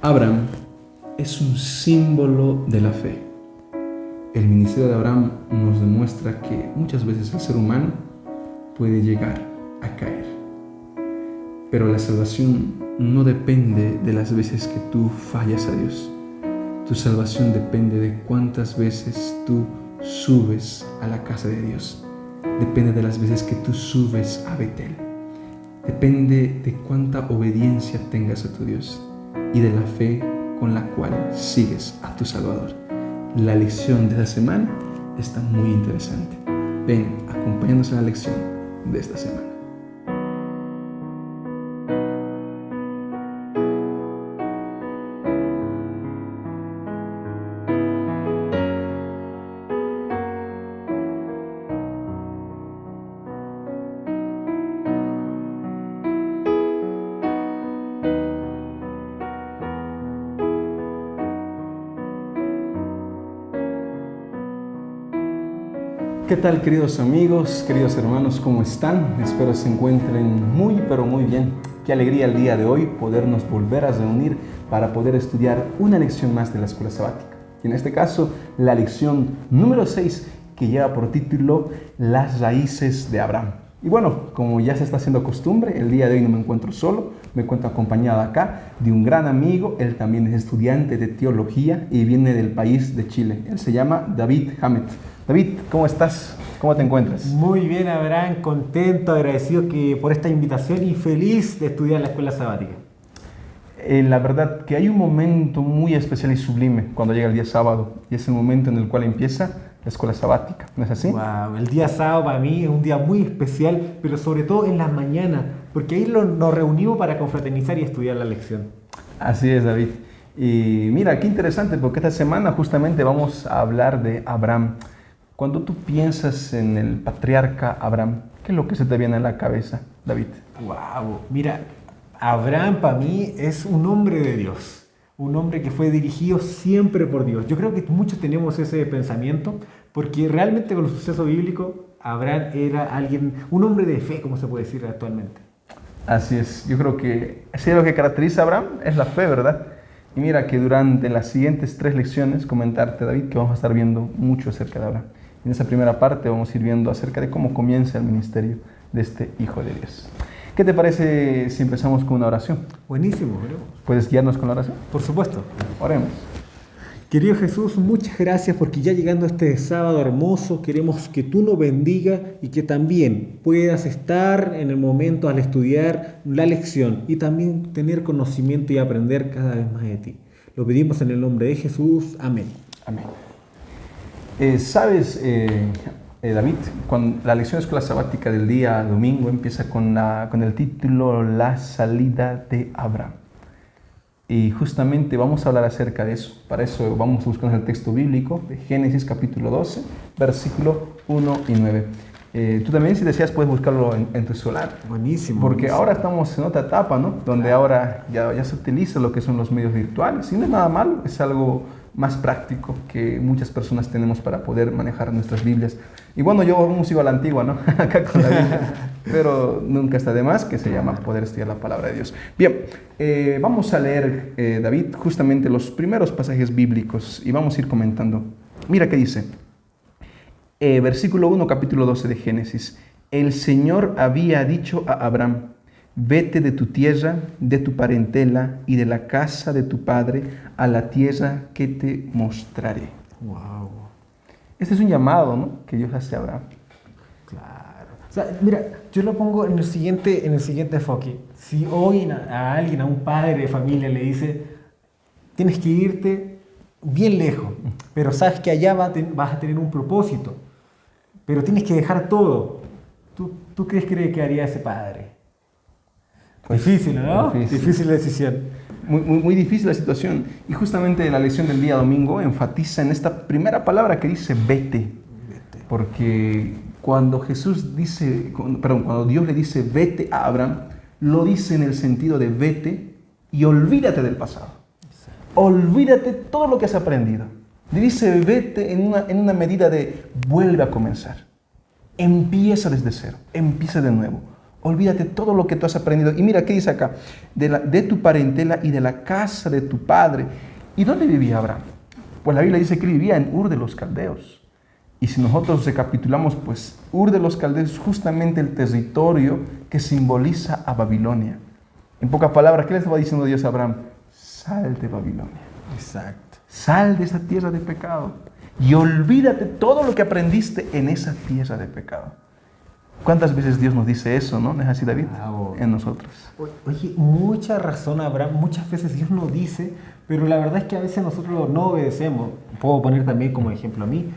Abraham es un símbolo de la fe. El ministerio de Abraham nos demuestra que muchas veces el ser humano puede llegar a caer. Pero la salvación no depende de las veces que tú fallas a Dios. Tu salvación depende de cuántas veces tú subes a la casa de Dios. Depende de las veces que tú subes a Betel. Depende de cuánta obediencia tengas a tu Dios y de la fe con la cual sigues a tu Salvador. La lección de esta semana está muy interesante. Ven, acompáñanos en la lección de esta semana. ¿Qué tal, queridos amigos, queridos hermanos? ¿Cómo están? Espero se encuentren muy, pero muy bien. Qué alegría el día de hoy podernos volver a reunir para poder estudiar una lección más de la escuela sabática. Y en este caso, la lección número 6, que lleva por título Las raíces de Abraham. Y bueno, como ya se está haciendo costumbre, el día de hoy no me encuentro solo, me encuentro acompañado acá de un gran amigo. Él también es estudiante de teología y viene del país de Chile. Él se llama David Hamet. David, ¿cómo estás? ¿Cómo te encuentras? Muy bien, Abraham, contento, agradecido por esta invitación y feliz de estudiar la escuela sabática. La verdad que hay un momento muy especial y sublime cuando llega el día sábado, y es el momento en el cual empieza la escuela sabática, ¿no es así? Wow, el día sábado para mí es un día muy especial, pero sobre todo en la mañana, porque ahí nos reunimos para confraternizar y estudiar la lección. Así es, David. Y mira, qué interesante, porque esta semana justamente vamos a hablar de Abraham. Cuando tú piensas en el patriarca Abraham, ¿qué es lo que se te viene a la cabeza, David? Wow, mira, Abraham para mí es un hombre de Dios, un hombre que fue dirigido siempre por Dios. Yo creo que muchos tenemos ese pensamiento, porque realmente con el suceso bíblico, Abraham era un hombre de fe, como se puede decir actualmente. Así es, yo creo que si lo que caracteriza a Abraham es la fe, ¿verdad? Y mira que durante las siguientes 3 lecciones, comentarte, David, que vamos a estar viendo mucho acerca de Abraham. En esa primera parte vamos a ir viendo acerca de cómo comienza el ministerio de este Hijo de Dios. ¿Qué te parece si empezamos con una oración? Buenísimo, oremos. ¿Puedes guiarnos con la oración? Por supuesto. Oremos. Querido Jesús, muchas gracias porque ya llegando a este sábado hermoso, queremos que tú nos bendiga y que también puedas estar en el momento al estudiar la lección y también tener conocimiento y aprender cada vez más de ti. Lo pedimos en el nombre de Jesús. Amén. Amén. ¿Sabes, David, cuando la lección de escuela sabática del día domingo empieza con el título La salida de Abraham? Y justamente vamos a hablar acerca de eso. Para eso vamos a buscar el texto bíblico de Génesis capítulo 12, versículo 1 y 9. Tú también, si deseas, puedes buscarlo en tu celular. Buenísimo. Porque buenísimo. ahora estamos en otra etapa, ¿no? Donde ahora ya se utiliza lo que son los medios virtuales. Y no es nada malo, es algo más práctico que muchas personas tenemos para poder manejar nuestras Biblias. Y bueno, yo aún sigo a la antigua, ¿no? Acá con la Biblia. Pero nunca está de más, que se llama poder estudiar la palabra de Dios. Bien, vamos a leer, David, justamente los primeros pasajes bíblicos y vamos a ir comentando. Mira qué dice. Versículo 1, capítulo 12 de Génesis. El Señor había dicho a Abraham: vete de tu tierra, de tu parentela y de la casa de tu padre a la tierra que te mostraré. Wow. Este es un llamado, ¿no?, que Dios hace a Abraham. Claro. O sea, mira, yo lo pongo en el siguiente enfoque. Si hoy a alguien, a un padre de familia le dice, tienes que irte bien lejos, pero sabes que allá vas a tener un propósito, pero tienes que dejar todo. ¿Tú qué crees que haría ese padre? Pues, difícil, ¿no? Difícil decisión. Muy difícil la situación. Y justamente la lección del día domingo enfatiza en esta primera palabra que dice vete. Porque cuando cuando Dios le dice vete a Abraham, lo dice en el sentido de vete y olvídate del pasado. Olvídate todo lo que has aprendido. Le dice vete en una medida de vuelve a comenzar. Empieza desde cero, empieza de nuevo. Olvídate todo lo que tú has aprendido. Y mira, ¿qué dice acá? De tu parentela y de la casa de tu padre. ¿Y dónde vivía Abraham? Pues la Biblia dice que él vivía en Ur de los Caldeos. Y si nosotros recapitulamos, pues Ur de los Caldeos es justamente el territorio que simboliza a Babilonia. En pocas palabras, ¿qué le estaba diciendo Dios a Abraham? Sal de Babilonia. Exacto. Sal de esa tierra de pecado. Y olvídate todo lo que aprendiste en esa tierra de pecado. ¿Cuántas veces Dios nos dice eso, no? ¿No es así, David? En nosotros. Oye, mucha razón habrá, muchas veces Dios nos dice, pero la verdad es que a veces nosotros no obedecemos. Puedo poner también como ejemplo a mí,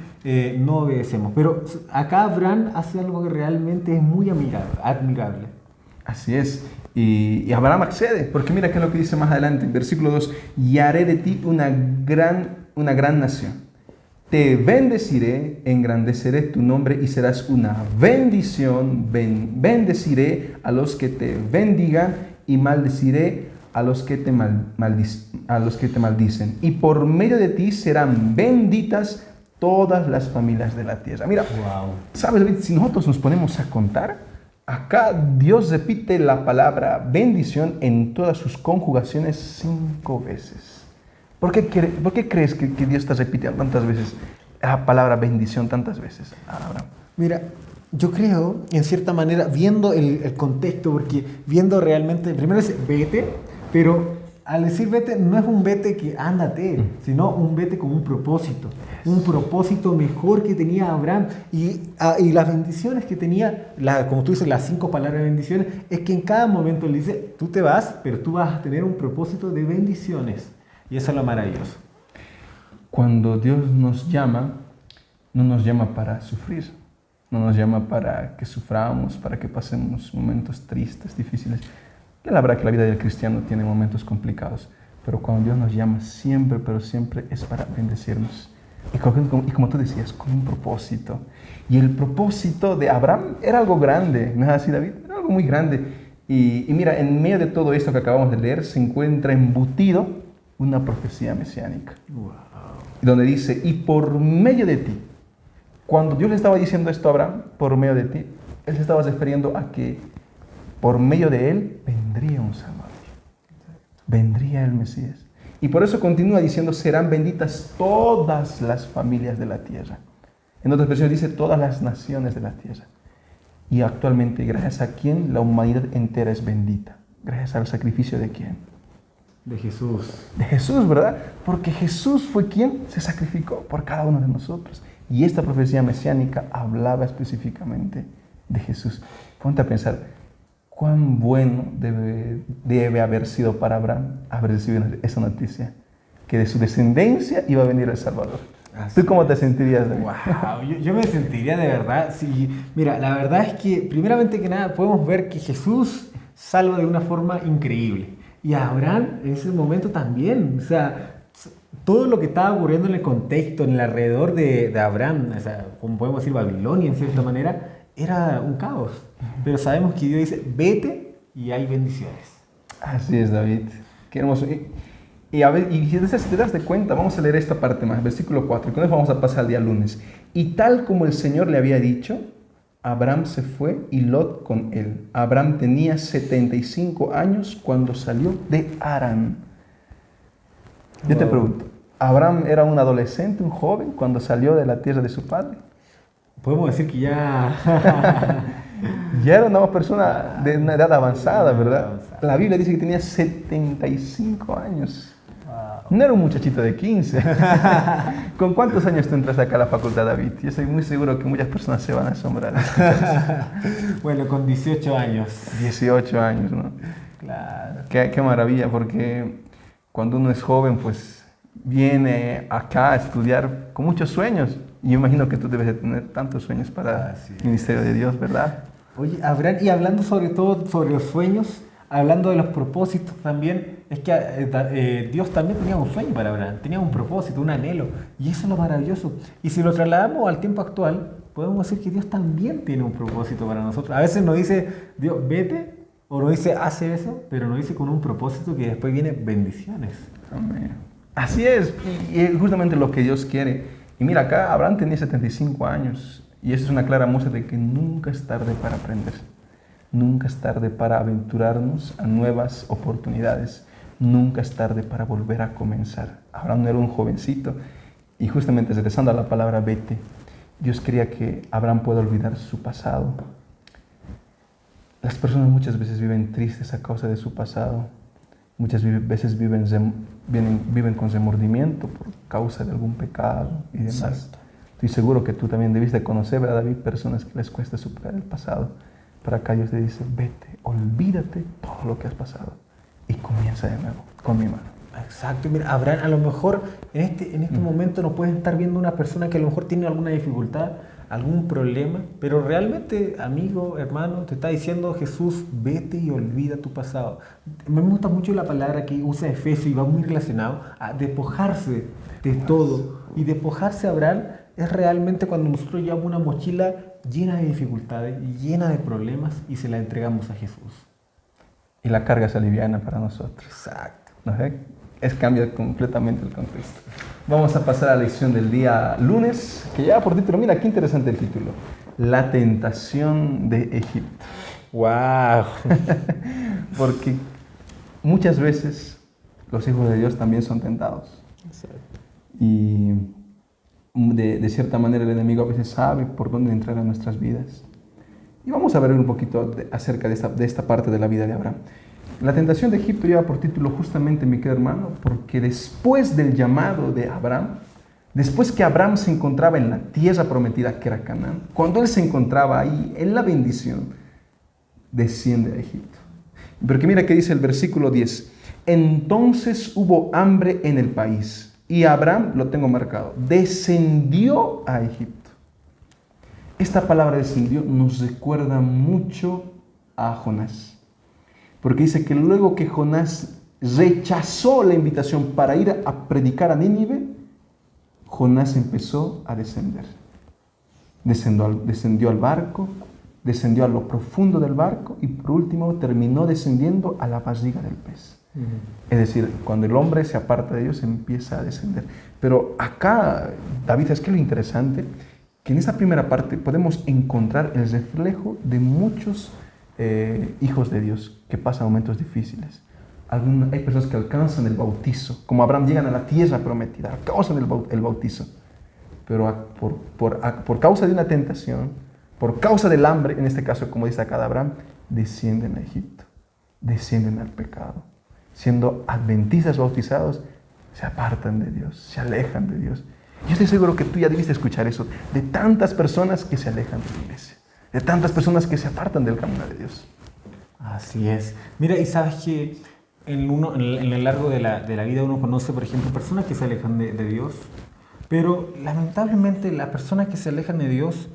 no obedecemos. Pero acá Abraham hace algo que realmente es muy admirable. Así es. Y Abraham accede, porque mira qué es lo que dice más adelante, en versículo 2, y haré de ti una gran nación. Te bendeciré, engrandeceré tu nombre y serás una bendición. Bendeciré a los que te bendigan y maldeciré a los que te maldicen. Y por medio de ti serán benditas todas las familias de la tierra. Mira, wow. ¿Sabes, David? Si nosotros nos ponemos a contar, acá Dios repite la palabra bendición en todas sus conjugaciones 5 veces. ¿Por qué crees que Dios te repite tantas veces la palabra bendición tantas veces, Abraham? Mira, yo creo, en cierta manera, viendo el contexto, porque viendo realmente, primero dice vete, pero al decir vete no es un vete que ándate, sino un vete con un propósito mejor que tenía Abraham. Y las bendiciones que tenía, como tú dices, las 5 palabras de bendiciones, es que en cada momento él dice, tú te vas, pero tú vas a tener un propósito de bendiciones. Y eso es lo maravilloso. Cuando Dios nos llama, no nos llama para sufrir, no nos llama para que suframos, para que pasemos momentos tristes, difíciles. Y la verdad que la vida del cristiano tiene momentos complicados, pero cuando Dios nos llama siempre, pero siempre es para bendecirnos. Y como tú decías, con un propósito. Y el propósito de Abraham era algo grande, ¿no es así, David? Era algo muy grande. Y mira, en medio de todo esto que acabamos de leer, se encuentra embutido una profecía mesiánica. Wow. Donde dice, y por medio de ti. Cuando Dios le estaba diciendo esto a Abraham, por medio de ti, Él se estaba refiriendo a que por medio de Él vendría un Salvador. Vendría el Mesías. Y por eso continúa diciendo, serán benditas todas las familias de la tierra. En otras versiones dice, todas las naciones de la tierra. Y actualmente, gracias a quién, la humanidad entera es bendita. Gracias al sacrificio de quién. De Jesús. De Jesús, ¿verdad? Porque Jesús fue quien se sacrificó por cada uno de nosotros. Y esta profecía mesiánica hablaba específicamente de Jesús. Ponte a pensar, cuán bueno debe haber sido para Abraham haber recibido esa noticia, que de su descendencia iba a venir el Salvador. Así ¿Tú cómo te sentirías, David? Wow, yo me sentiría de verdad. Sí, mira, la verdad es que, primeramente que nada, podemos ver que Jesús salva de una forma increíble. Y Abraham en ese momento también, o sea, todo lo que estaba ocurriendo en el contexto, en el alrededor de Abraham, o sea, como podemos decir Babilonia en cierta manera, era un caos. Pero sabemos que Dios dice, vete y hay bendiciones. Así es, David. Qué hermoso. Y si te das de cuenta, vamos a leer esta parte más, versículo 4, y con eso vamos a pasar al día lunes. Y tal como el Señor le había dicho, Abraham se fue y Lot con él. Abraham tenía 75 años cuando salió de Harán. Yo te pregunto, ¿Abraham era un adolescente, un joven, cuando salió de la tierra de su padre? Podemos decir que ya... Ya era una persona de una edad avanzada, ¿verdad? La Biblia dice que tenía 75 años. No era un muchachito de 15. ¿Con cuántos años tú entras acá a la facultad, David? Yo estoy muy seguro que muchas personas se van a asombrar. Bueno, con 18 años. 18 años, ¿no? Claro. Qué maravilla, porque cuando uno es joven, pues viene acá a estudiar con muchos sueños. Y yo imagino que tú debes de tener tantos sueños para el ministerio de Dios, ¿verdad? Oye, Abraham, y hablando sobre todo sobre los sueños, hablando de los propósitos también, es que Dios también tenía un sueño para Abraham, tenía un propósito, un anhelo, y eso es lo maravilloso. Y si lo trasladamos al tiempo actual, podemos decir que Dios también tiene un propósito para nosotros. A veces nos dice, Dios, vete, o nos dice, hace eso, pero nos dice con un propósito que después viene bendiciones. Amén. Así es, y es justamente lo que Dios quiere. Y mira, acá Abraham tenía 75 años, y eso es una clara muestra de que nunca es tarde para aprender. Nunca es tarde para aventurarnos a nuevas oportunidades. Nunca es tarde para volver a comenzar. Abraham no era un jovencito y justamente regresando a la palabra vete, Dios quería que Abraham pueda olvidar su pasado. Las personas muchas veces viven tristes a causa de su pasado. Muchas veces viven con remordimiento por causa de algún pecado y demás. Exacto. Estoy seguro que tú también debiste conocer, ¿verdad, David? Personas que les cuesta superar el pasado. Pero acá Dios te dice, vete, olvídate todo lo que has pasado y comienza de nuevo con mi mano. Exacto. Mira, Abraham, a lo mejor en este momento nos pueden estar viendo una persona que a lo mejor tiene alguna dificultad, algún problema, pero realmente, amigo, hermano, te está diciendo Jesús, vete y olvida tu pasado. Me gusta mucho la palabra que usa Efesios y va muy relacionado a despojarse de todo. Y despojarse, Abraham, es realmente cuando nosotros llevamos una mochila llena de dificultades, llena de problemas y se la entregamos a Jesús. Y la carga se aliviana para nosotros. Exacto. ¿No ve? Cambia completamente el contexto. Vamos a pasar a la lección del día lunes, que lleva por título, mira qué interesante el título, La tentación de Egipto. ¡Wow! Porque muchas veces los hijos de Dios también son tentados. Exacto. Y de cierta manera el enemigo a veces sabe por dónde entrar a nuestras vidas. Y vamos a ver un poquito acerca de esta parte de la vida de Abraham. La tentación de Egipto lleva por título justamente, mi querido hermano, porque después del llamado de Abraham, después que Abraham se encontraba en la tierra prometida que era Canaán, cuando él se encontraba ahí en la bendición, desciende a Egipto. Pero que mira que dice el versículo 10, entonces hubo hambre en el país y Abraham, lo tengo marcado, descendió a Egipto. Esta palabra descendió nos recuerda mucho a Jonás. Porque dice que luego que Jonás rechazó la invitación para ir a predicar a Nínive, Jonás empezó a descender. Descendió al barco, descendió a lo profundo del barco y por último terminó descendiendo a la barriga del pez. Es decir, cuando el hombre se aparta de Dios empieza a descender. Pero acá, David, es que lo interesante, que en esta primera parte podemos encontrar el reflejo de muchos hijos de Dios que pasan momentos difíciles. Hay personas que alcanzan el bautizo, como Abraham, llegan a la tierra prometida, alcanzan el bautizo, pero por causa de una tentación, por causa del hambre, en este caso como dice acá de Abraham, descienden a Egipto, descienden al pecado, siendo adventistas bautizados, se apartan de Dios, se alejan de Dios. Yo estoy seguro que tú ya debiste escuchar eso, de tantas personas que se alejan de la iglesia, de tantas personas que se apartan del camino de Dios. Así es. Mira, y sabes que en el largo de la vida uno conoce, por ejemplo, personas que se alejan de Dios, pero lamentablemente las personas que se alejan de Dios,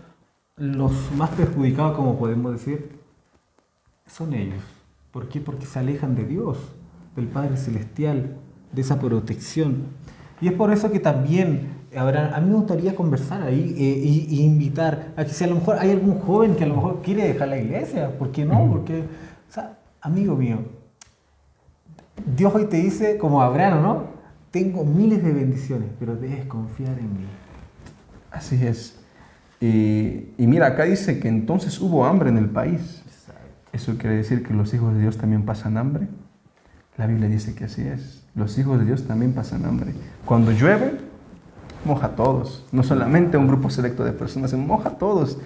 los más perjudicados, como podemos decir, son ellos. ¿Por qué? Porque se alejan de Dios, del Padre Celestial, de esa protección. Y es por eso que también a mí me gustaría conversar ahí y invitar a que si a lo mejor hay algún joven que a lo mejor quiere dejar la iglesia, ¿por qué no? Porque, o sea, amigo mío, Dios hoy te dice, como Abraham, ¿no? Tengo miles de bendiciones, pero debes confiar en mí. Así es. Y mira, acá dice que entonces hubo hambre en el país. Exacto. ¿Eso quiere decir que los hijos de Dios también pasan hambre? La Biblia dice que así es. Los hijos de Dios también pasan hambre. Cuando llueve, moja a todos. No solamente a un grupo selecto de personas, se moja a todos.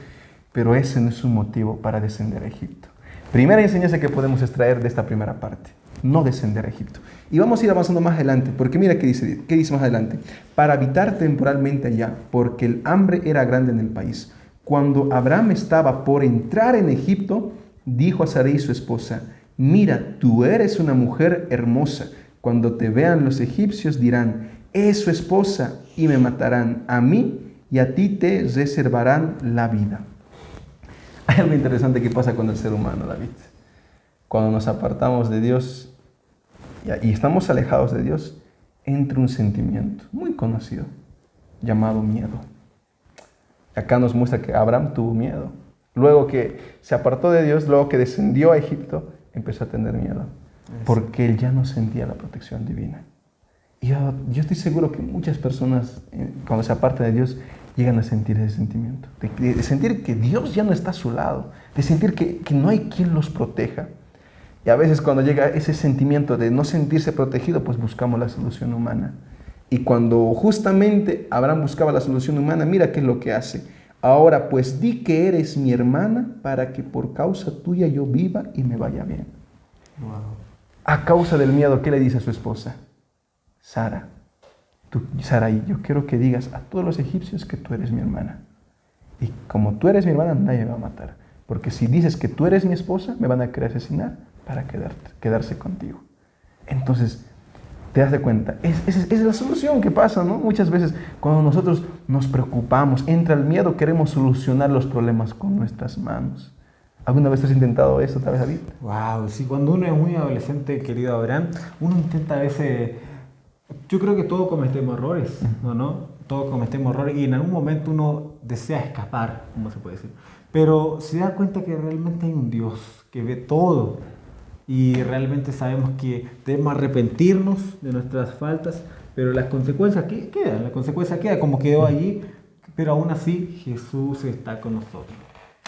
Pero ese no es un motivo para descender a Egipto. Primera enseñanza que podemos extraer de esta primera parte. No descender a Egipto. Y vamos a ir avanzando más adelante, porque mira qué dice más adelante. Para habitar temporalmente allá, porque el hambre era grande en el país. Cuando Abraham estaba por entrar en Egipto, dijo a Sarai su esposa, mira, tú eres una mujer hermosa. Cuando te vean los egipcios dirán, es su esposa, y me matarán a mí, y a ti te reservarán la vida. Hay algo interesante que pasa con el ser humano, David. Cuando nos apartamos de Dios y estamos alejados de Dios, entra un sentimiento muy conocido, llamado miedo. Acá nos muestra que Abraham tuvo miedo. Luego que se apartó de Dios, luego que descendió a Egipto, empezó a tener miedo, porque él ya no sentía la protección divina. Y yo estoy seguro que muchas personas, cuando se apartan de Dios, llegan a sentir ese sentimiento, de sentir que Dios ya no está a su lado, de sentir que no hay quien los proteja. Y a veces cuando llega ese sentimiento de no sentirse protegido, pues buscamos la solución humana. Y cuando justamente Abraham buscaba la solución humana, mira qué es lo que hace. Ahora pues di que eres mi hermana para que por causa tuya yo viva y me vaya bien. Wow. A causa del miedo, ¿qué le dice a su esposa? Sarai, yo quiero que digas a todos los egipcios que tú eres mi hermana. Y como tú eres mi hermana, nadie me va a matar. Porque si dices que tú eres mi esposa, me van a querer asesinar para quedarse contigo. Entonces, te das de cuenta, es la solución que pasa, ¿no? Muchas veces cuando nosotros nos preocupamos, entra el miedo, queremos solucionar los problemas con nuestras manos. ¿Alguna vez has intentado eso, tal vez, David? Wow, sí, cuando uno es muy adolescente, querido Abraham, uno intenta a veces, yo creo que todos cometemos errores, ¿no? Todos cometemos errores y en algún momento uno desea escapar, ¿cómo se puede decir? Pero se da cuenta que realmente hay un Dios que ve todo y realmente sabemos que debemos arrepentirnos de nuestras faltas, pero las consecuencias quedan, la consecuencia queda como quedó allí, pero aún así Jesús está con nosotros.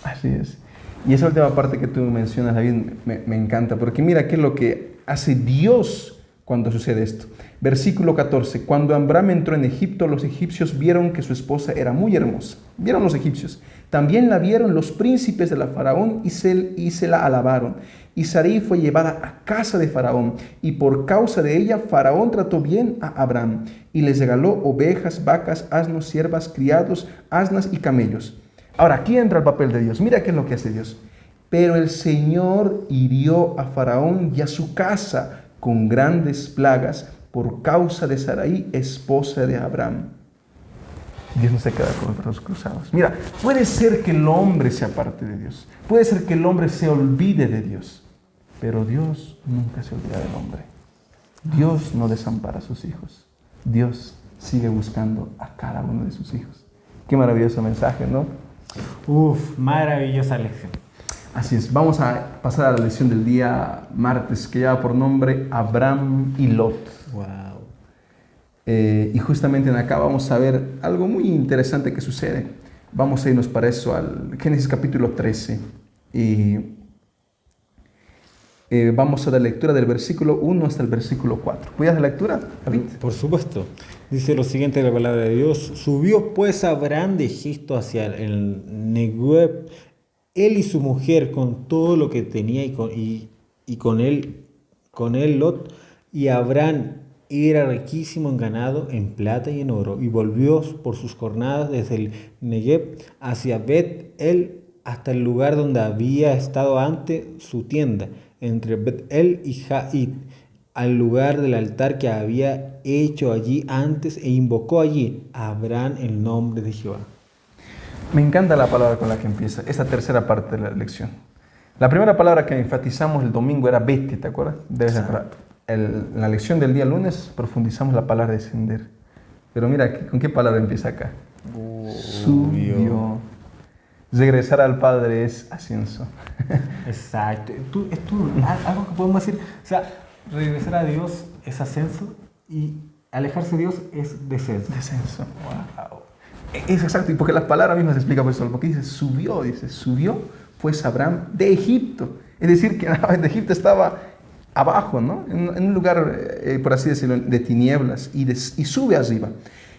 Así es. Y esa última parte que tú mencionas, David, me encanta, porque mira qué es lo que hace Dios cuando sucede esto. Versículo 14. Cuando Abraham entró en Egipto, los egipcios vieron que su esposa era muy hermosa. Vieron los egipcios. También la vieron los príncipes de la Faraón y se la alabaron. Y Sarai fue llevada a casa de Faraón, y por causa de ella Faraón trató bien a Abraham, y les regaló ovejas, vacas, asnos, siervas, criados, asnas y camellos. Ahora, aquí entra el papel de Dios. Mira qué es lo que hace Dios. Pero el Señor hirió a Faraón y a su casa con grandes plagas por causa de Sarai, esposa de Abraham. Dios no se queda con los brazos cruzados. Mira, puede ser que el hombre se aparte de Dios. Puede ser que el hombre se olvide de Dios. Pero Dios nunca se olvida del hombre. Dios no desampara a sus hijos. Dios sigue buscando a cada uno de sus hijos. Qué maravilloso mensaje, ¿no? Uf, maravillosa lección. Así es, vamos a pasar a la lección del día martes, que lleva por nombre Abraham y Lot. Wow. Y justamente en acá vamos a ver algo muy interesante que sucede. Vamos a irnos para eso al Génesis capítulo 13. Y vamos a dar lectura del versículo 1 hasta el versículo 4. ¿Puedes dar lectura, David? Por supuesto. Dice lo siguiente de la palabra de Dios. Subió pues Abraham de Egipto hacia el Neguev, él y su mujer con todo lo que tenía y con él Lot. Y Abraham era riquísimo en ganado, en plata y en oro. Y volvió por sus jornadas desde el Neguev hacia Bet-El hasta el lugar donde había estado antes su tienda, entre Bet-El y Jait, al lugar del altar que había hecho allí antes, e invocó allí a Abraham el nombre de Jehová. Me encanta la palabra con la que empieza esta tercera parte de la lección. La primera palabra que enfatizamos el domingo era vete, ¿te acuerdas? Debes acordar. En la lección del día lunes profundizamos la palabra descender. Pero mira, ¿con qué palabra empieza acá? Subió. Regresar al Padre es ascenso. Exacto. Algo que podemos decir, o sea, regresar a Dios es ascenso y alejarse de Dios es descenso. Descenso. Wow. Es exacto, y porque las palabras mismas se explican por eso, porque dice, subió pues Abraham de Egipto. Es decir, que de Egipto estaba abajo, ¿no? En un lugar, por así decirlo, de tinieblas, y sube arriba,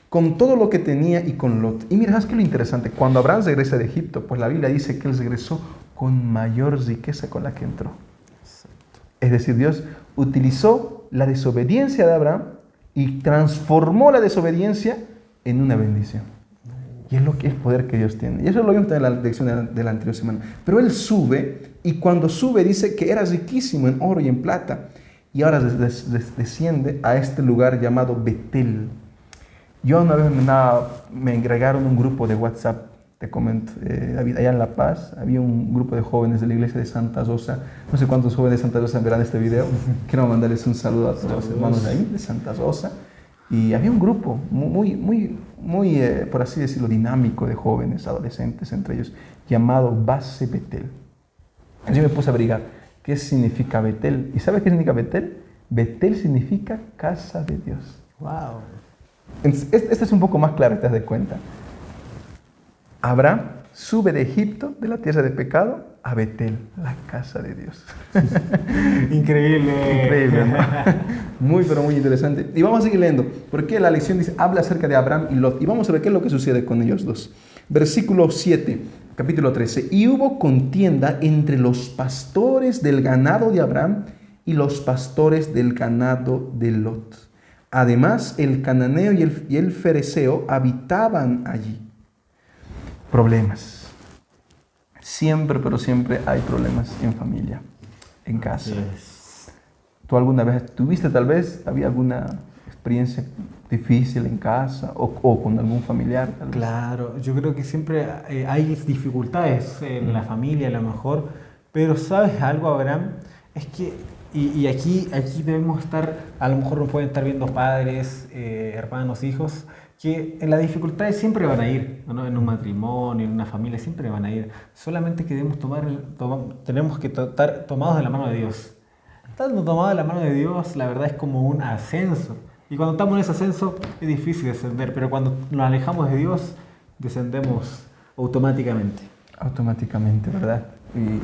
con todo lo que tenía y con Lot. Y mira, ¿sabes qué es lo interesante? Cuando Abraham regresa de Egipto, pues la Biblia dice que él regresó con mayor riqueza con la que entró. Es decir, Dios utilizó la desobediencia de Abraham y transformó la desobediencia en una bendición. Y es lo que es el poder que Dios tiene. Y eso lo vimos en la lección de la anterior semana. Pero él sube, y cuando sube dice que era riquísimo en oro y en plata. Y ahora desciende a este lugar llamado Betel. Yo una vez me agregaron un grupo de WhatsApp, te comento, allá en La Paz, había un grupo de jóvenes de la iglesia de Santa Rosa. No sé cuántos jóvenes de Santa Rosa verán este video. Quiero mandarles un saludo a todos los hermanos de ahí, de Santa Rosa. Y había un grupo muy, por así decirlo, dinámico de jóvenes, adolescentes entre ellos, llamado Base Betel. Yo me puse a averiguar qué significa Betel. ¿Y sabes qué significa Betel? Betel significa casa de Dios. Wow. Esto es un poco más claro, te das de cuenta. Abraham sube de Egipto, de la tierra de pecado, a Betel, la casa de Dios. Increíble. Increíble, ¿no? Muy, pero muy interesante. Y vamos a seguir leyendo, porque la lección dice, habla acerca de Abraham y Lot. Y vamos a ver qué es lo que sucede con ellos dos. Versículo 7, capítulo 13. Y hubo contienda entre los pastores del ganado de Abraham y los pastores del ganado de Lot. Además, el cananeo y el fereceo habitaban allí. Problemas. Siempre, pero siempre hay problemas en familia, en casa. Yes. ¿Tú alguna vez tuviste, tal vez, había alguna experiencia difícil en casa o con algún familiar? Tal vez? Claro, yo creo que siempre hay dificultades en la familia, a lo mejor, pero ¿sabes algo, Abraham? Es que, y aquí debemos estar, a lo mejor nos pueden estar viendo padres, hermanos, hijos, que en las dificultades siempre van a ir, ¿no? En un matrimonio, en una familia, siempre van a ir. Solamente que tenemos que estar tomados de la mano de Dios. Estando tomados de la mano de Dios, la verdad es como un ascenso. Y cuando estamos en ese ascenso es difícil descender, pero cuando nos alejamos de Dios, descendemos automáticamente. Automáticamente, ¿verdad?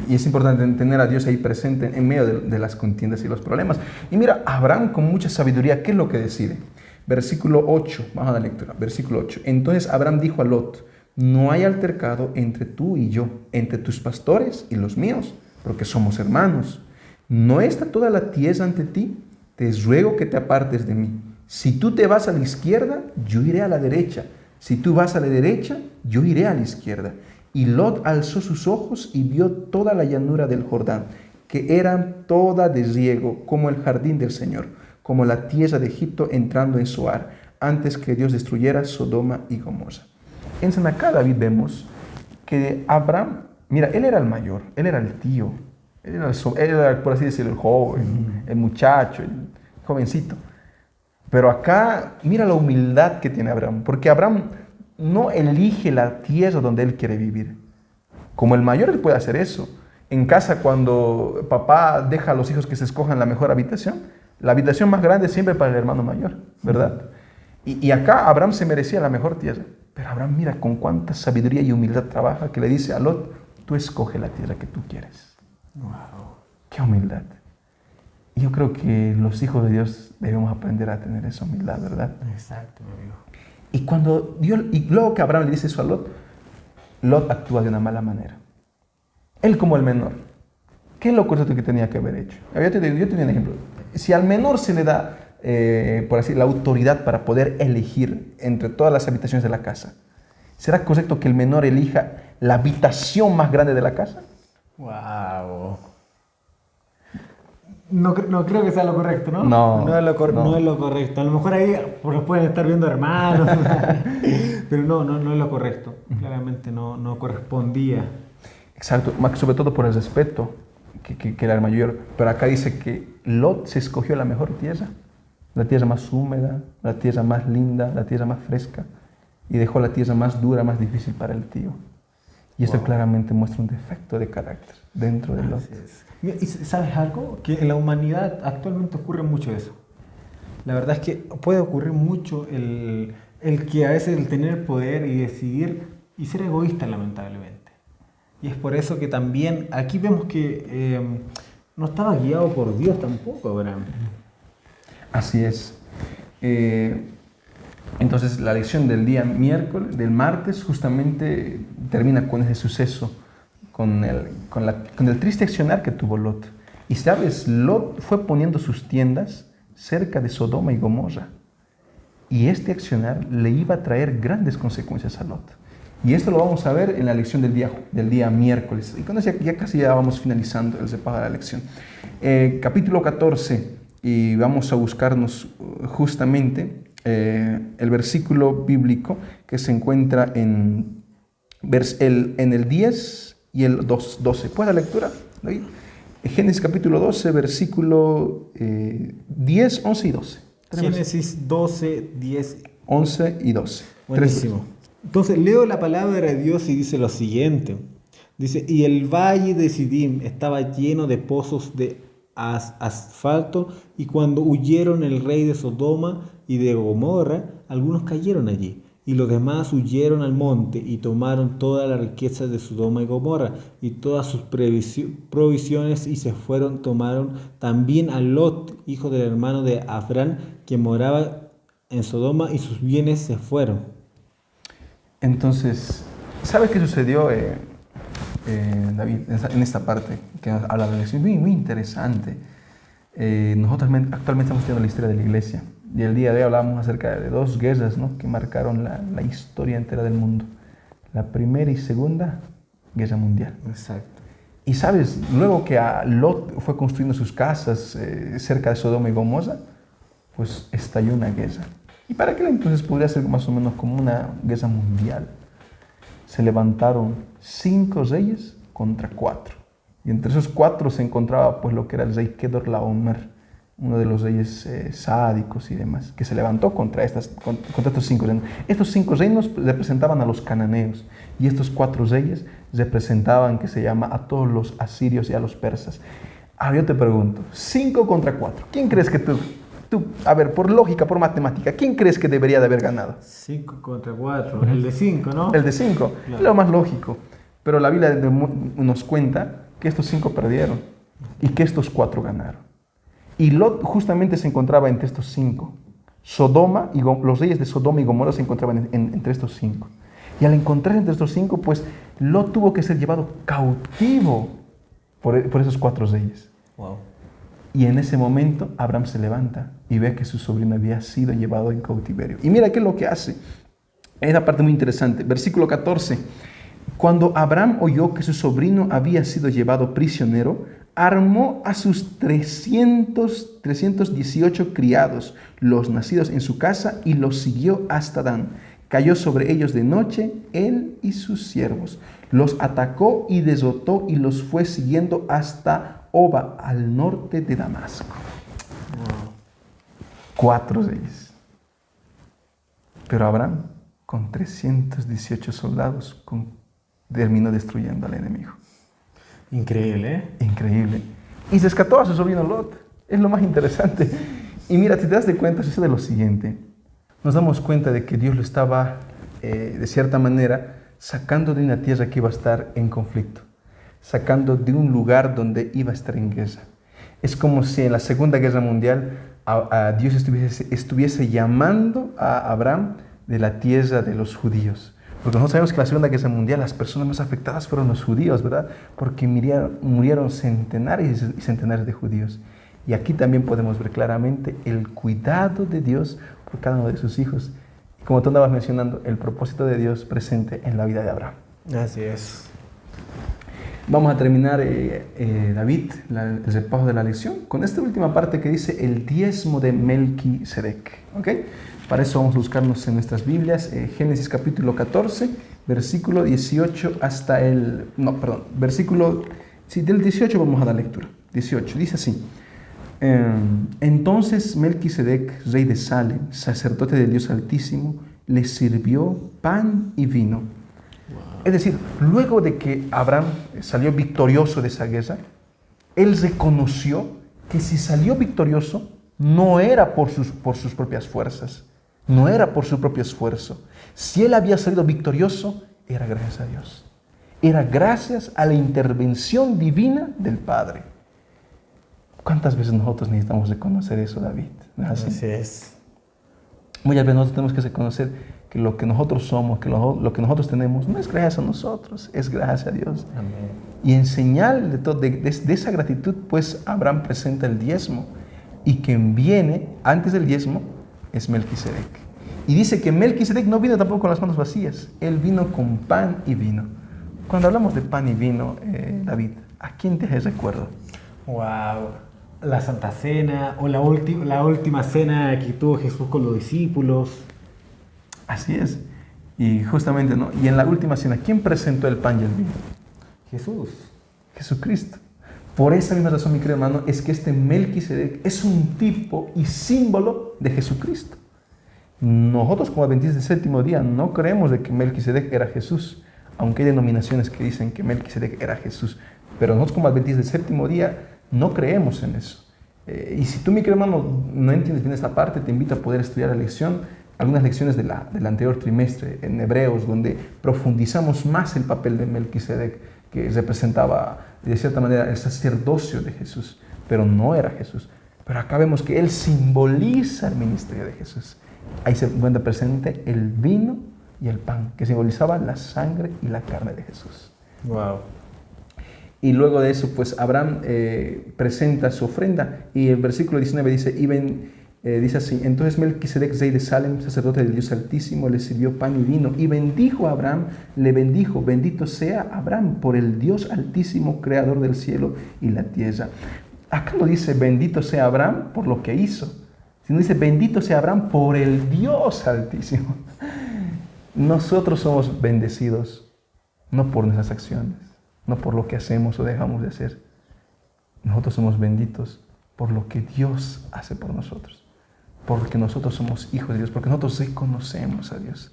Y es importante tener a Dios ahí presente en medio de las contiendas y los problemas. Y mira, Abraham con mucha sabiduría, ¿qué es lo que decide? Versículo 8, vamos a la lectura, versículo 8. Entonces Abraham dijo a Lot, no hay altercado entre tú y yo, entre tus pastores y los míos, porque somos hermanos. ¿No está toda la tierra ante ti? Te ruego que te apartes de mí. Si tú te vas a la izquierda, yo iré a la derecha. Si tú vas a la derecha, yo iré a la izquierda. Y Lot alzó sus ojos y vio toda la llanura del Jordán, que era toda de riego, como el jardín del Señor, como la tierra de Egipto entrando en Zoar, antes que Dios destruyera Sodoma y Gomorra. Entonces acá, David, vemos que Abraham, mira, él era el mayor, él era el tío, él era, por así decirlo, el joven, el muchacho, el jovencito. Pero acá, mira la humildad que tiene Abraham, porque Abraham no elige la tierra donde él quiere vivir. Como el mayor, él puede hacer eso. En casa, cuando papá deja a los hijos que se escojan la mejor habitación, la habitación más grande siempre para el hermano mayor, ¿verdad? Y acá Abraham se merecía la mejor tierra. Pero Abraham, mira con cuánta sabiduría y humildad trabaja, que le dice a Lot, tú escoge la tierra que tú quieres. Wow. ¡Qué humildad! Y yo creo que los hijos de Dios debemos aprender a tener esa humildad, ¿verdad? Exacto, mi amigo. Y luego que Abraham le dice eso a Lot, Lot actúa de una mala manera. Él como el menor, ¿qué es lo correcto que tenía que haber hecho? Yo te doy un ejemplo. Si al menor se le da, por así, la autoridad para poder elegir entre todas las habitaciones de la casa, ¿será correcto que el menor elija la habitación más grande de la casa? Wow. No creo que sea lo correcto, ¿no? No es lo correcto. A lo mejor ahí nos pueden estar viendo hermanos, pero no es lo correcto. Claramente no correspondía. Exacto, sobre todo por el respeto que era el mayor. Pero acá dice que Lot se escogió la mejor tierra, la tierra más húmeda, la tierra más linda, la tierra más fresca, y dejó la tierra más dura, más difícil para el tío. Y esto claramente muestra un defecto de carácter dentro de Lot. ¿Y sabes algo? Que en la humanidad actualmente ocurre mucho eso. La verdad es que puede ocurrir mucho el que a veces el tener poder y decidir y ser egoísta, lamentablemente. Y es por eso que también aquí vemos que no estaba guiado por Dios tampoco, Abraham. Así es. Entonces la lección del día del martes, justamente termina con ese suceso, con el triste accionar que tuvo Lot. Y sabes, Lot fue poniendo sus tiendas cerca de Sodoma y Gomorra. Y este accionar le iba a traer grandes consecuencias a Lot. Y esto lo vamos a ver en la lección del día miércoles. Y con eso ya vamos finalizando el repaso de la lección. Capítulo 14, y vamos a buscarnos justamente el versículo bíblico que se encuentra en el 10 y el 12. ¿Puedes la lectura? Génesis capítulo 12, versículo 10, 11 y 12. Génesis 12, 10, 11 y 12. Buenísimo. Entonces leo la palabra de Dios y dice lo siguiente. Dice, y el valle de Sidim estaba lleno de pozos de asfalto, y cuando huyeron el rey de Sodoma y de Gomorra, algunos cayeron allí. Y los demás huyeron al monte y tomaron toda la riqueza de Sodoma y Gomorra y todas sus provisiones y se fueron, tomaron también a Lot, hijo del hermano de Abraham, que moraba en Sodoma, y sus bienes se fueron. Entonces, ¿sabes qué sucedió, David, en esta parte que nos habla de la lección? Muy, muy interesante. Nosotros actualmente estamos estudiando la historia de la iglesia y el día de hoy hablamos acerca de dos guerras, ¿no?, que marcaron la historia entera del mundo. La Primera y Segunda Guerra Mundial. Exacto. Y sabes, luego que a Lot fue construyendo sus casas cerca de Sodoma y Gomorra, pues estalló una guerra. Y para aquel entonces podría ser más o menos como una guerra mundial. Se levantaron 5 reyes contra 4. Y entre esos 4 se encontraba pues lo que era el rey Kedorlaomer, uno de los reyes sádicos y demás, que se levantó contra estos 5 reinos. Estos 5 reinos representaban a los cananeos y estos 4 reyes representaban, que se llama, a todos los asirios y a los persas. Ahora yo te pregunto, 5 contra 4, ¿quién crees que tú, a ver, por lógica, por matemática, ¿quién crees que debería de haber ganado? 5 contra 4, el de 5, ¿no? El de 5, claro. Lo más lógico. Pero la Biblia nos cuenta que estos 5 perdieron y que estos 4 ganaron. Y Lot justamente se encontraba entre estos 5. Los reyes de Sodoma y Gomorra se encontraban entre estos 5. Y al encontrarse entre estos 5, pues Lot tuvo que ser llevado cautivo por esos 4 reyes. Wow. Y en ese momento Abraham se levanta y ve que su sobrino había sido llevado en cautiverio. Y mira qué es lo que hace. Es una parte muy interesante. Versículo 14. Cuando Abraham oyó que su sobrino había sido llevado prisionero, armó a sus 318 criados, los nacidos en su casa, y los siguió hasta Dan. Cayó sobre ellos de noche, él y sus siervos. Los atacó y derrotó y los fue siguiendo hasta Oba, al norte de Damasco. 4 reyes. Pero Abraham, con 318 soldados, terminó destruyendo al enemigo. Increíble, ¿eh? Increíble. Y rescató a su sobrino Lot. Es lo más interesante. Y mira, si te das de cuenta, sucede lo siguiente. Nos damos cuenta de que Dios lo estaba, de cierta manera, sacando de una tierra que iba a estar en conflicto, sacando de un lugar donde iba a estar en guerra. Es como si en la Segunda Guerra Mundial a Dios estuviese llamando a Abraham de la tierra de los judíos. Porque nosotros sabemos que en la Segunda Guerra Mundial las personas más afectadas fueron los judíos, ¿verdad? Porque murieron centenares y centenares de judíos. Y aquí también podemos ver claramente el cuidado de Dios por cada uno de sus hijos. Y como tú andabas mencionando, el propósito de Dios presente en la vida de Abraham. Así es. Vamos a terminar, David, el repaso de la lección con esta última parte que dice el diezmo de Melquisedec. ¿Ok? Para eso vamos a buscarnos en nuestras Biblias, Génesis capítulo 14, versículo 18 hasta el... No, perdón, versículo... Sí, del 18 vamos a dar lectura. 18, dice así. Entonces Melquisedec, rey de Salem, sacerdote del Dios Altísimo, le sirvió pan y vino. Wow. Es decir, luego de que Abraham salió victorioso de esa guerra, él reconoció que si salió victorioso no era por sus propias fuerzas, no era por su propio esfuerzo. Si él había salido victorioso, era gracias a Dios. Era gracias a la intervención divina del Padre. ¿Cuántas veces nosotros necesitamos reconocer eso, David? ¿No es así? Así es. Muchas veces nosotros tenemos que reconocer que lo que nosotros somos, que lo que nosotros tenemos, no es gracias a nosotros, es gracias a Dios. Amén. Y en señal de esa gratitud, pues Abraham presenta el diezmo. Y quien viene antes del diezmo es Melquisedec. Y dice que Melquisedec no vino tampoco con las manos vacías, él vino con pan y vino. Cuando hablamos de pan y vino, David, ¿a quién te recuerdo? Wow. La Santa Cena o la última cena que tuvo Jesús con los discípulos. Así es. Y justamente, ¿no? Y en la última cena, ¿quién presentó el pan y el vino? Jesús. Jesucristo. Por esa misma razón, mi querido hermano, es que este Melquisedec es un tipo y símbolo de Jesucristo. Nosotros como adventistas del séptimo día no creemos de que Melquisedec era Jesús, aunque hay denominaciones que dicen que Melquisedec era Jesús. Pero nosotros como adventistas del séptimo día no creemos en eso. Y si tú, mi querido hermano, no entiendes bien esta parte, te invito a poder estudiar la lección algunas lecciones del anterior trimestre en Hebreos, donde profundizamos más el papel de Melquisedec, que representaba de cierta manera el sacerdocio de Jesús, pero no era Jesús. Pero acá vemos que él simboliza el ministerio de Jesús. Ahí se encuentra presente el vino y el pan, que simbolizaban la sangre y la carne de Jesús. Wow. Y luego de eso, pues Abraham presenta su ofrenda, y el versículo 19 dice, dice así: entonces Melquisedec, rey de Salem, sacerdote del Dios Altísimo, le sirvió pan y vino, y bendijo a Abraham, le bendijo: bendito sea Abraham por el Dios Altísimo, creador del cielo y la tierra. Acá no dice bendito sea Abraham por lo que hizo, sino dice bendito sea Abraham por el Dios Altísimo. Nosotros somos bendecidos no por nuestras acciones, no por lo que hacemos o dejamos de hacer. Nosotros somos benditos por lo que Dios hace por nosotros, porque nosotros somos hijos de Dios, porque nosotros reconocemos a Dios.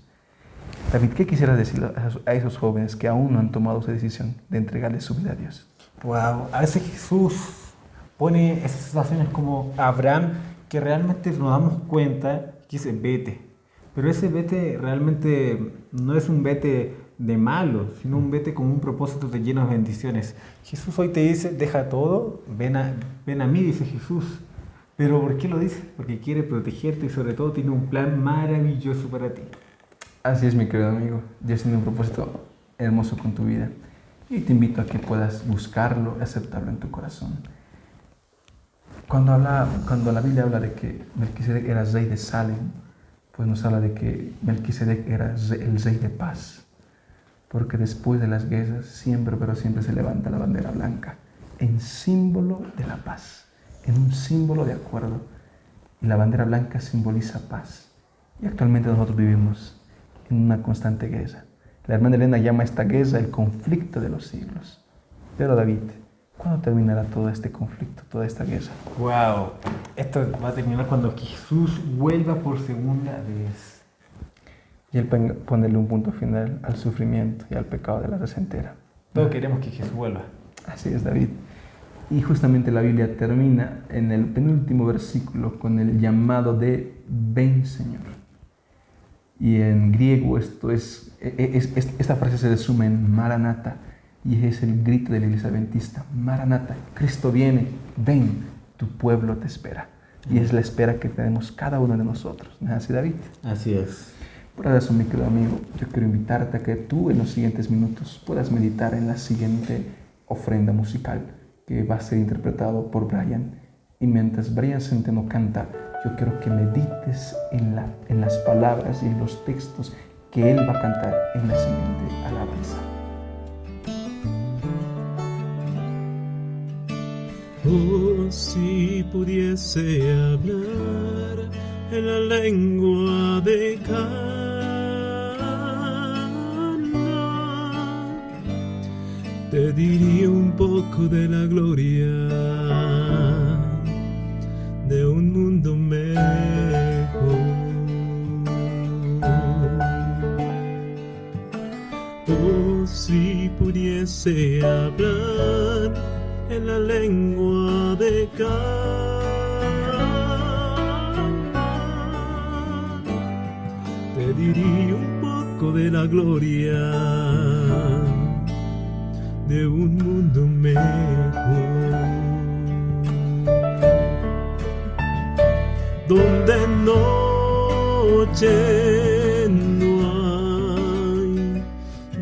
David, ¿qué quisieras decir a esos jóvenes que aún no han tomado esa decisión de entregarle su vida a Dios? Wow, a veces Jesús pone esas situaciones como Abraham, que realmente nos damos cuenta que dice vete, pero ese vete realmente no es un vete de malo, sino un vete con un propósito de lleno de bendiciones. Jesús hoy te dice, deja todo, ven a mí, dice Jesús. Pero ¿por qué lo dice? Porque quiere protegerte y sobre todo tiene un plan maravilloso para ti. Así es, mi querido amigo. Dios tiene un propósito hermoso con tu vida, y te invito a que puedas buscarlo y aceptarlo en tu corazón. Cuando la Biblia habla de que Melquisedec era rey de Salem, pues nos habla de que Melquisedec era el rey de paz. Porque después de las guerras siempre, pero siempre se levanta la bandera blanca en símbolo de la paz, en un símbolo de acuerdo. Y la bandera blanca simboliza paz. Y actualmente nosotros vivimos en una constante guerra. La hermana Elena llama a esta guerra el conflicto de los siglos. Pero David, ¿cuándo terminará todo este conflicto, toda esta guerra? Wow, esto va a terminar cuando Jesús vuelva por segunda vez. Y él ponerle un punto final al sufrimiento y al pecado de la raza entera. Todos queremos que Jesús vuelva. Así es, David. Y justamente la Biblia termina en el penúltimo versículo con el llamado de ven, Señor. Y en griego esta frase se resume en Maranatha, y es el grito de la iglesia adventista: Maranatha, Cristo viene, ven, tu pueblo te espera. Y es la espera que tenemos cada uno de nosotros. ¿No es así, David? Así es. Por eso, mi querido amigo, yo quiero invitarte a que tú en los siguientes minutos puedas meditar en la siguiente ofrenda musical que va a ser interpretado por Brian. Y mientras Brian Centeno canta, yo quiero que medites en las palabras y en los textos que él va a cantar en la siguiente alabanza. Oh, si pudiese hablar en la lengua de Cana, te diría un poco de la gloria de un mundo mejor. Oh, si pudiese hablar en la lengua de Cana, te diría un poco de la gloria de un mundo mejor, donde noche no hay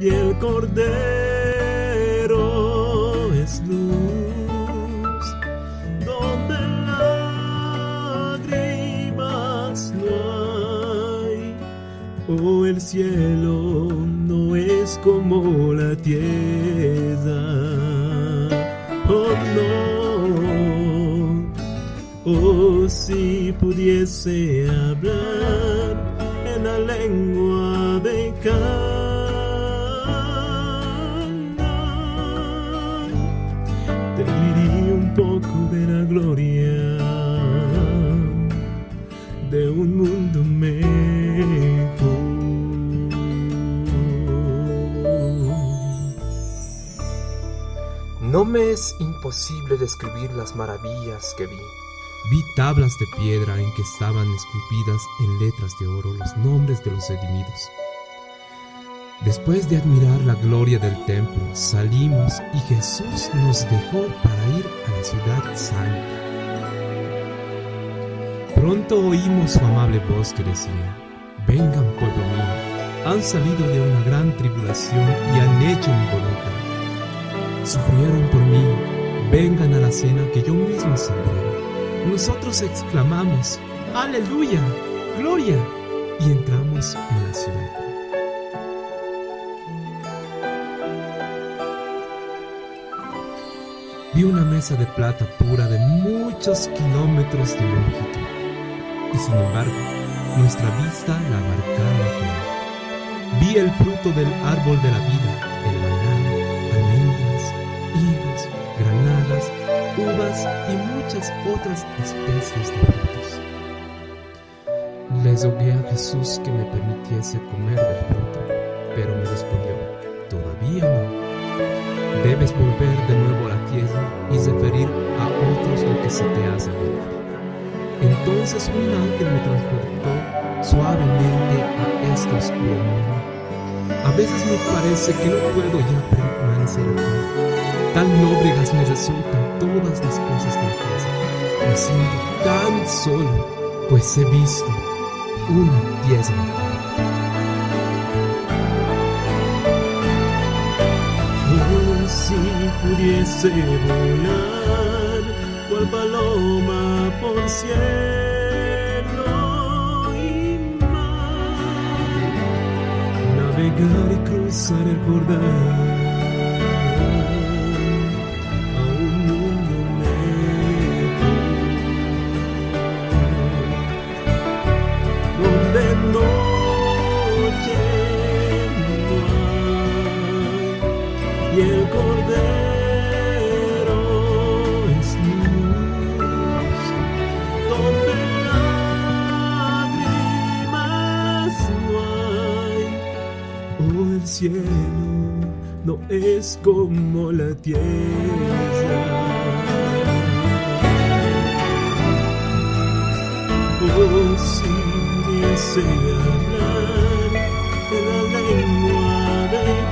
y el Cordero es luz, donde lágrimas no hay, oh, el cielo no es como la tierra, oh no, oh, si pudiese hablar en la lengua de Cana, te diría un poco de la gloria de un mundo mejor. No me es imposible describir las maravillas que vi, Vi tablas de piedra en que estaban esculpidas en letras de oro los nombres de los redimidos. Después de admirar la gloria del templo, salimos y Jesús nos dejó para ir a la ciudad santa. Pronto oímos su amable voz que decía: «Vengan, pueblo mío, han salido de una gran tribulación y han hecho mi voluntad. Sufrieron por mí, vengan a la cena que yo mismo serviré». Nosotros exclamamos: «¡Aleluya! ¡Gloria!» y entramos en la ciudad. Vi una mesa de plata pura de muchos kilómetros de longitud, y sin embargo, nuestra vista la abarcaba toda. Vi el fruto del árbol de la vida, el banano, almendras, higos, granadas, uvas y muchas otras especies de frutos. Le rogué a Jesús que me permitiese comer del fruto, pero me respondió: «Todavía no. Debes volver de nuevo a la tierra y referir a otros lo que se te hace ver». Entonces un ángel me transportó suavemente a esta oscura mundo. A veces me parece que no puedo ya permanecer aquí. Tan lóbregas me resultan todas las cosas de la casa. Me siento tan solo, pues he visto una tierra mejor. Si pudiese volar cual paloma por cielo y mar, navegar y cruzar el Jordán a un mundo mejor, donde noche no hay y el Cordero es luz, donde lágrimas no hay. Oh, el cielo no es como la tierra. Oh, si pudiese hablar en la lengua del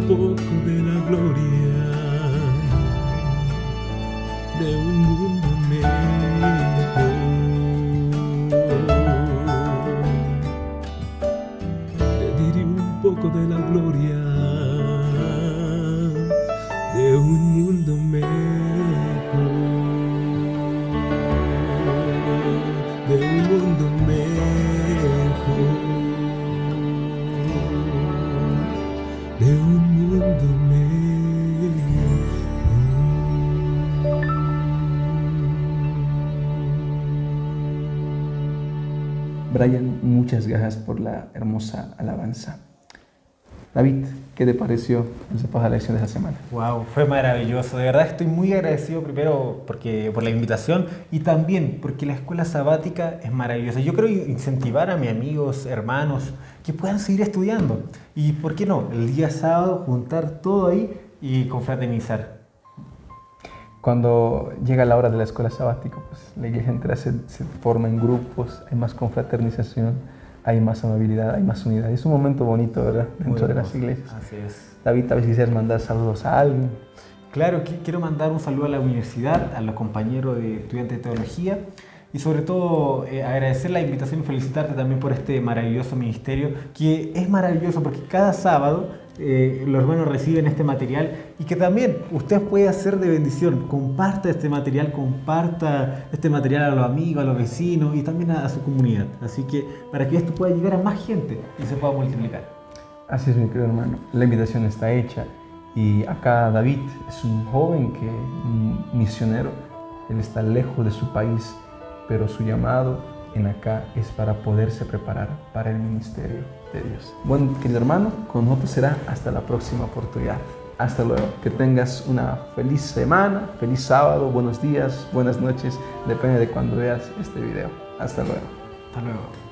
poco de la gloria de un mundo mejor. Te diré un poco de la gloria de un mundo mejor, de un mundo mejor, de un mundo mejor. Brian, muchas gracias por la hermosa alabanza. David, ¿qué te pareció la lección de esta semana? Wow, fue maravilloso. De verdad estoy muy agradecido primero por la invitación y también porque la escuela sabática es maravillosa. Yo quiero incentivar a mis amigos, hermanos, que puedan seguir estudiando. Y ¿por qué no? El día sábado juntar todo ahí y confraternizar. Cuando llega la hora de la escuela sabática, pues la iglesia entera se forma en grupos, hay más confraternización, hay más amabilidad, hay más unidad. Es un momento bonito, ¿verdad? Dentro de las iglesias. Así es. David, a ver si quisieras mandar saludos a alguien. Claro, quiero mandar un saludo a la universidad, a los compañeros de estudiantes de teología y sobre todo agradecer la invitación y felicitarte también por este maravilloso ministerio, que es maravilloso porque cada sábado los hermanos reciben este material y que también usted puede hacer de bendición. Comparta este material a los amigos, a los vecinos y también a su comunidad. Así que para que esto pueda llegar a más gente y se pueda multiplicar. Así es, mi querido hermano. La invitación está hecha y acá David es un joven un misionero. Él está lejos de su país, pero su llamado en acá es para poderse preparar para el ministerio de Dios. Bueno, querido hermano, con nosotros será hasta la próxima oportunidad. Hasta luego. Que tengas una feliz semana, feliz sábado, buenos días, buenas noches, depende de cuando veas este video. Hasta luego. Hasta luego.